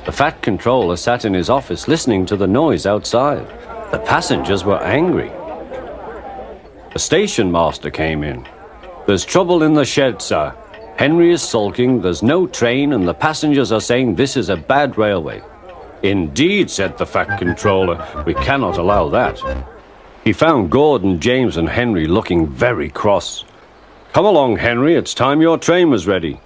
The fat controller sat in his office listening to the noise outside. The passengers were angry. The station master came in. "There's trouble in the shed, sir. Henry is sulking, there's no train, and the passengers are saying this is a bad railway." "Indeed," said the fat controller, "we cannot allow that." He found Gordon, James, and Henry looking very cross. "Come along, Henry, it's time your train was ready."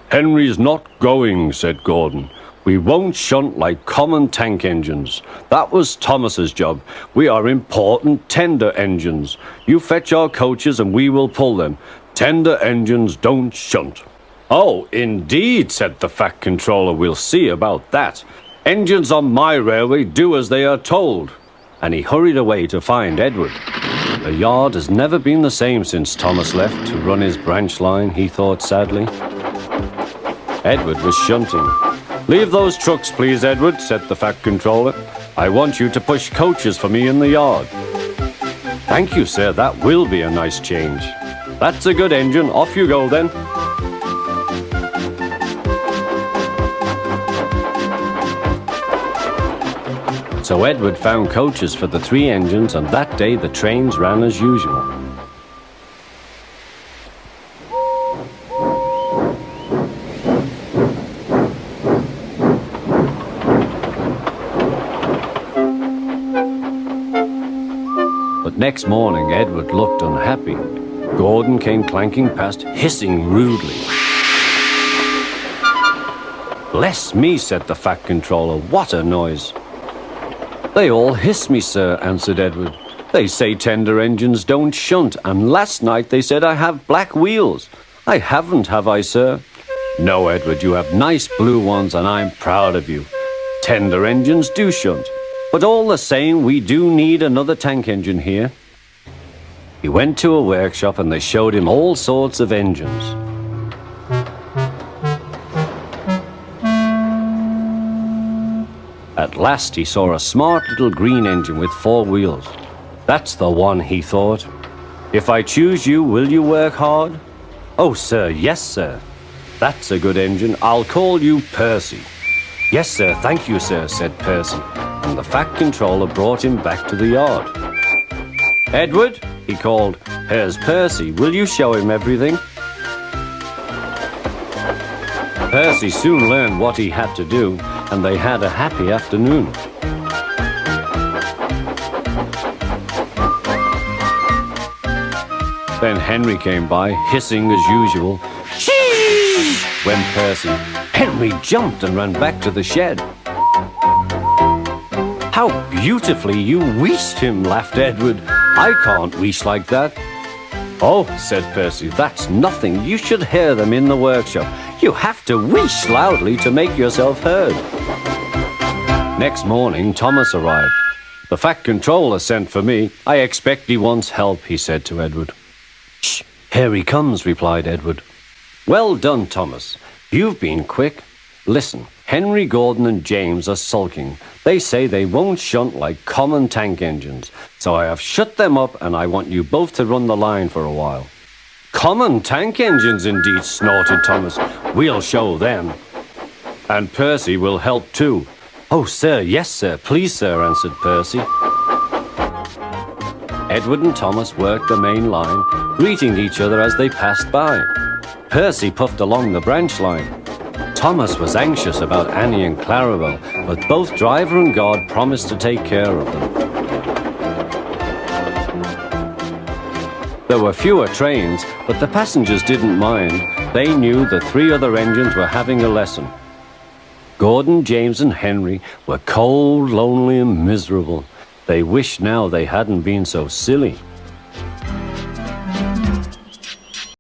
"Henry's not going," said Gordon. "We won't shunt like common tank engines. That was Thomas's job. We are important tender engines. You fetch our coaches and we will pull them. Tender engines don't shunt." "Oh, indeed," said the fat controller. "We'll see about that. Engines on my railway do as they are told." And he hurried away to find Edward. The yard has never been the same since Thomas left to run his branch line, he thought sadly. Edward was shunting. "Leave those trucks, please, Edward," said the fat controller. "I want you to push coaches for me in the yard." "Thank you, sir, that will be a nice change." "That's a good engine, off you go then." So Edward found coaches for the 3 engines, and that day the trains ran as usual. But next morning Edward looked unhappy. Gordon came clanking past, hissing rudely. "Bless me," said the fat controller, "what a noise." "They all hiss me, sir," answered Edward. "They say tender engines don't shunt, and last night they said I have black wheels. I haven't, have I, sir?" "No, Edward, you have nice blue ones, and I'm proud of you. Tender engines do shunt, but all the same, we do need another tank engine here." He went to a workshop, and they showed him all sorts of engines. At last he saw a smart little green engine with 4 wheels. "That's the one," he thought. "If I choose you, will you work hard?" "Oh, sir, yes, sir." "That's a good engine. I'll call you Percy." "Yes, sir, thank you, sir," said Percy, and the fat controller brought him back to the yard. "Edward," he called, "here's Percy. Will you show him everything?" Percy soon learned what he had to do, and they had a happy afternoon. Then Henry came by, hissing as usual. "Chee!" went Percy. Henry jumped and ran back to the shed. "How beautifully you wheeshed him," laughed Edward. "I can't wheesh like that." "Oh," said Percy, "that's nothing. You should hear them in the workshop. You have to wheesh loudly to make yourself heard." Next morning, Thomas arrived. "The fat controller sent for me. I expect he wants help," he said to Edward. "Shh, here he comes," replied Edward. "Well done, Thomas. You've been quick. Listen, Henry, Gordon, and James are sulking. They say they won't shunt like common tank engines. So I have shut them up, and I want you both to run the line for a while." "Common tank engines, indeed," snorted Thomas. "We'll show them." "And Percy will help too." "Oh, sir, yes, sir, please, sir," answered Percy. Edward and Thomas worked the main line, greeting each other as they passed by. Percy puffed along the branch line. Thomas was anxious about Annie and Clarabel, but both driver and guard promised to take care of them. There were fewer trains, but the passengers didn't mind. They knew the 3 other engines were having a lesson. Gordon, James, and Henry were cold, lonely, and miserable. They wished now they hadn't been so silly.